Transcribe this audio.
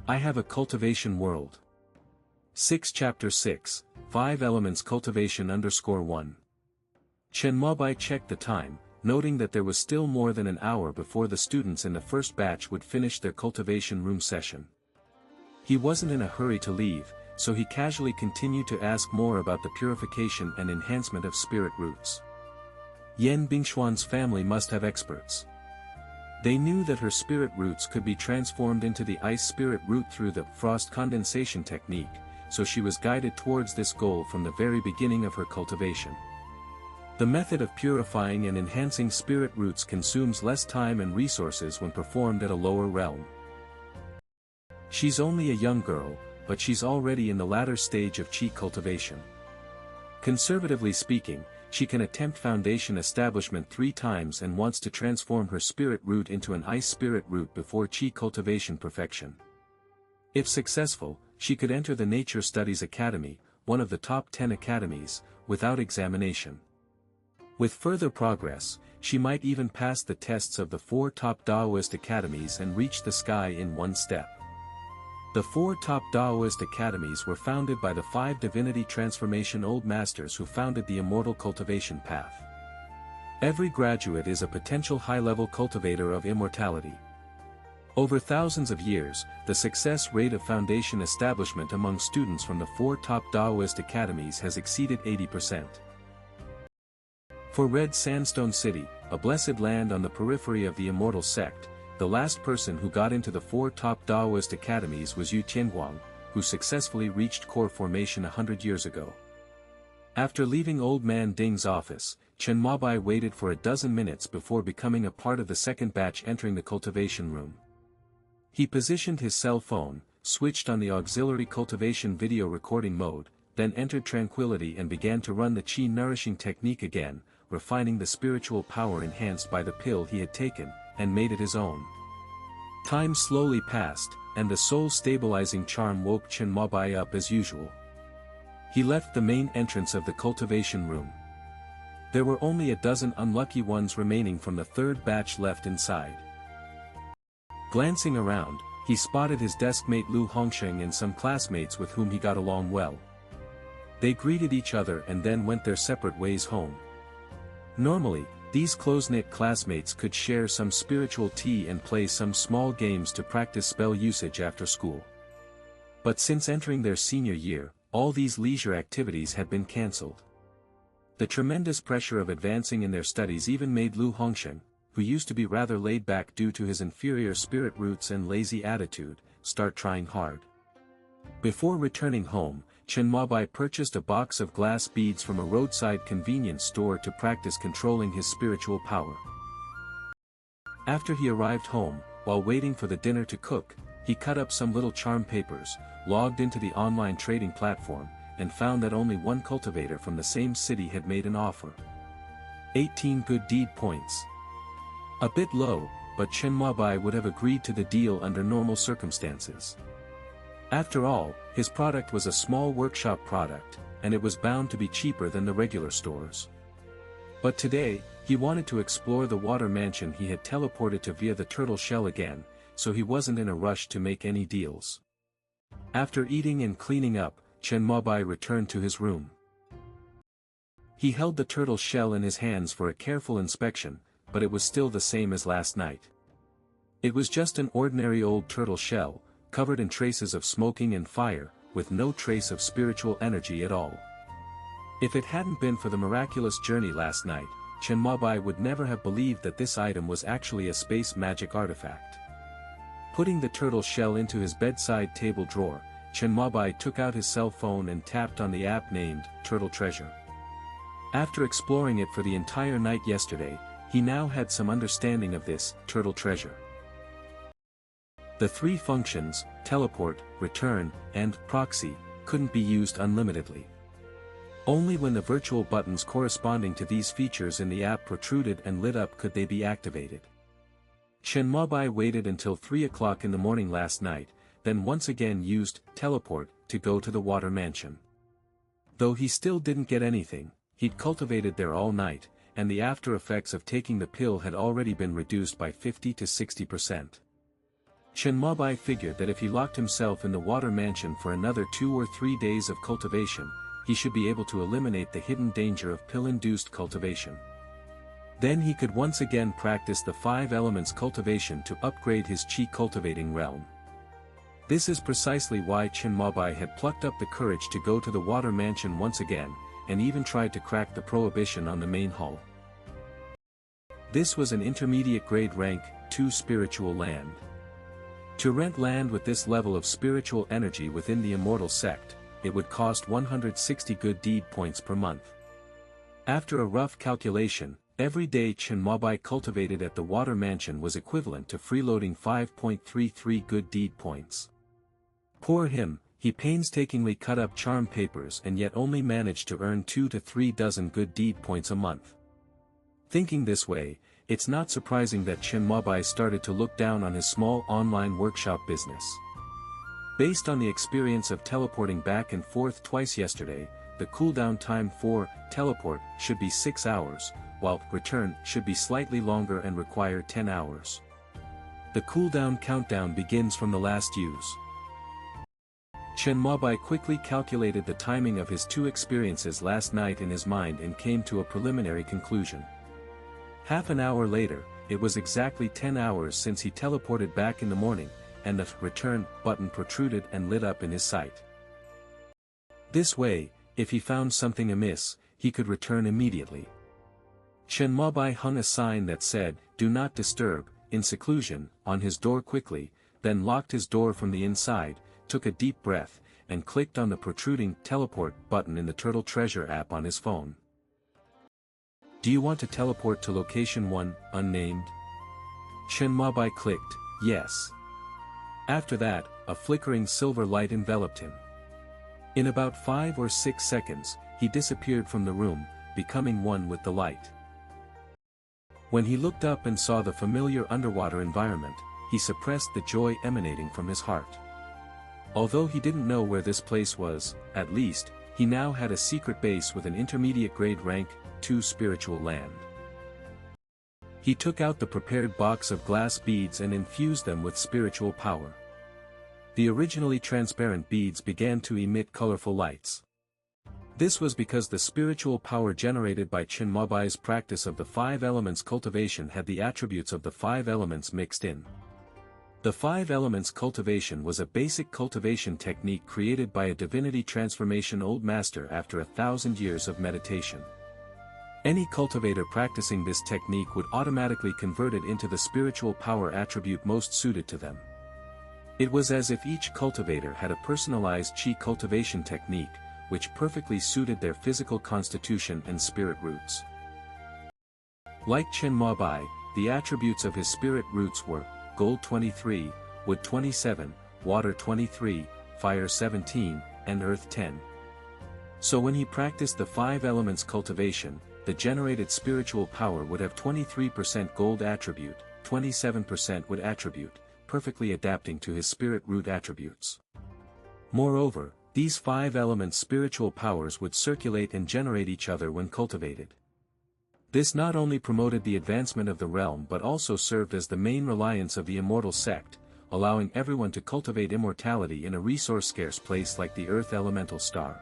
I have a cultivation world. 6 Chapter 6, 5 Elements Cultivation _1. Chen Mobai checked the time, noting that there was still more than an hour before the students in the first batch would finish their cultivation room session. He wasn't in a hurry to leave, so he casually continued to ask more about the purification and enhancement of spirit roots. Yan Bingxuan's family must have experts. They knew that her spirit roots could be transformed into the ice spirit root through the frost condensation technique, so she was guided towards this goal from the very beginning of her cultivation. The method of purifying and enhancing spirit roots consumes less time and resources when performed at a lower realm. She's only a young girl, but she's already in the latter stage of Qi cultivation. Conservatively speaking, she can attempt foundation establishment 3 times and wants to transform her spirit root into an ice spirit root before Qi cultivation perfection. If successful, she could enter the Nature Studies Academy, one of the top 10 academies, without examination. With further progress, she might even pass the tests of the 4 top Daoist Academies and reach the sky in one step. The 4 top Daoist Academies were founded by the 5 Divinity Transformation Old Masters who founded the Immortal Cultivation Path. Every graduate is a potential high-level cultivator of immortality. Over thousands of years, the success rate of foundation establishment among students from the 4 top Daoist Academies has exceeded 80%. For Red Sandstone City, a blessed land on the periphery of the Immortal Sect, the last person who got into the 4 top Daoist Academies was Yu Tianguang, who successfully reached core formation 100 years ago. After leaving Old Man Ding's office, Chen Mobai waited for a dozen minutes before becoming a part of the second batch entering the cultivation room. He positioned his cell phone, switched on the auxiliary cultivation video recording mode, then entered Tranquility and began to run the Qi nourishing technique again, refining the spiritual power enhanced by the pill he had taken, and made it his own. Time slowly passed, and the soul-stabilizing charm woke Chen Mobai up as usual. He left the main entrance of the cultivation room. There were only a dozen unlucky ones remaining from the 3rd batch left inside. Glancing around, he spotted his deskmate Lu Hongsheng and some classmates with whom he got along well. They greeted each other and then went their separate ways home. Normally, these close-knit classmates could share some spiritual tea and play some small games to practice spell usage after school. But since entering their senior year, all these leisure activities had been cancelled. The tremendous pressure of advancing in their studies even made Lu Hongsheng, who used to be rather laid back due to his inferior spirit roots and lazy attitude, start trying hard. Before returning home, Chen Mobai purchased a box of glass beads from a roadside convenience store to practice controlling his spiritual power. After he arrived home, while waiting for the dinner to cook, he cut up some little charm papers, logged into the online trading platform, and found that only one cultivator from the same city had made an offer. 18 good deed points. A bit low, but Chen Mobai would have agreed to the deal under normal circumstances. After all, his product was a small workshop product, and it was bound to be cheaper than the regular stores. But today, he wanted to explore the water mansion he had teleported to via the turtle shell again, so he wasn't in a rush to make any deals. After eating and cleaning up, Chen Mobai returned to his room. He held the turtle shell in his hands for a careful inspection, but it was still the same as last night. It was just an ordinary old turtle shell, covered in traces of smoking and fire, with no trace of spiritual energy at all. If it hadn't been for the miraculous journey last night, Chen Mobai would never have believed that this item was actually a space magic artifact. Putting the turtle shell into his bedside table drawer, Chen Mobai took out his cell phone and tapped on the app named Turtle Treasure. After exploring it for the entire night yesterday, he now had some understanding of this turtle treasure. The 3 functions, teleport, return, and proxy, couldn't be used unlimitedly. Only when the virtual buttons corresponding to these features in the app protruded and lit up could they be activated. Chen Mobai waited until 3 o'clock in the morning last night, then once again used teleport to go to the water mansion. Though he still didn't get anything, he'd cultivated there all night, and the after effects of taking the pill had already been reduced by 50 to 60%. Chen Mobai figured that if he locked himself in the water mansion for another 2 or 3 days of cultivation, he should be able to eliminate the hidden danger of pill-induced cultivation. Then he could once again practice the 5 elements cultivation to upgrade his Qi cultivating realm. This is precisely why Chen Mobai had plucked up the courage to go to the water mansion once again, and even tried to crack the prohibition on the main hull. This was an intermediate grade Rank-2 spiritual land. To rent land with this level of spiritual energy within the immortal sect, it would cost 160 good deed points per month. After a rough calculation, every day Chen Mobai cultivated at the water mansion was equivalent to freeloading 5.33 good deed points. Poor him, he painstakingly cut up charm papers and yet only managed to earn 2 to 3 dozen good deed points a month. Thinking this way, it's not surprising that Chen Mobai started to look down on his small online workshop business. Based on the experience of teleporting back and forth twice yesterday, the cooldown time for teleport should be 6 hours, while return should be slightly longer and require 10 hours. The cooldown countdown begins from the last use. Chen Mobai quickly calculated the timing of his 2 experiences last night in his mind and came to a preliminary conclusion. Half an hour later, it was exactly 10 hours since he teleported back in the morning, and the return button protruded and lit up in his sight. This way, if he found something amiss, he could return immediately. Chen Mobai hung a sign that said, "Do not disturb," in seclusion, on his door quickly, then locked his door from the inside, took a deep breath, and clicked on the protruding teleport button in the Turtle Treasure app on his phone. "Do you want to teleport to location 1, unnamed?" Chen Mobai clicked, "Yes." After that, a flickering silver light enveloped him. In about 5 or 6 seconds, he disappeared from the room, becoming one with the light. When he looked up and saw the familiar underwater environment, he suppressed the joy emanating from his heart. Although he didn't know where this place was, at least, he now had a secret base with an intermediate grade Rank-2 spiritual land. He took out the prepared box of glass beads and infused them with spiritual power. The originally transparent beads began to emit colorful lights. This was because the spiritual power generated by Chen Mobai's practice of the 5 elements cultivation had the attributes of the 5 elements mixed in. The 5 elements cultivation was a basic cultivation technique created by a divinity transformation old master after 1,000 years of meditation. Any cultivator practicing this technique would automatically convert it into the spiritual power attribute most suited to them. It was as if each cultivator had a personalized Qi cultivation technique, which perfectly suited their physical constitution and spirit roots. Like Chen Mobai, the attributes of his spirit roots were gold 23, wood 27, water 23, fire 17, and earth 10. So when he practiced the 5 elements cultivation, the generated spiritual power would have 23% gold attribute, 27% wood attribute, perfectly adapting to his spirit root attributes. Moreover, these 5 elements spiritual powers would circulate and generate each other when cultivated. This not only promoted the advancement of the realm but also served as the main reliance of the immortal sect, allowing everyone to cultivate immortality in a resource-scarce place like the Earth elemental star.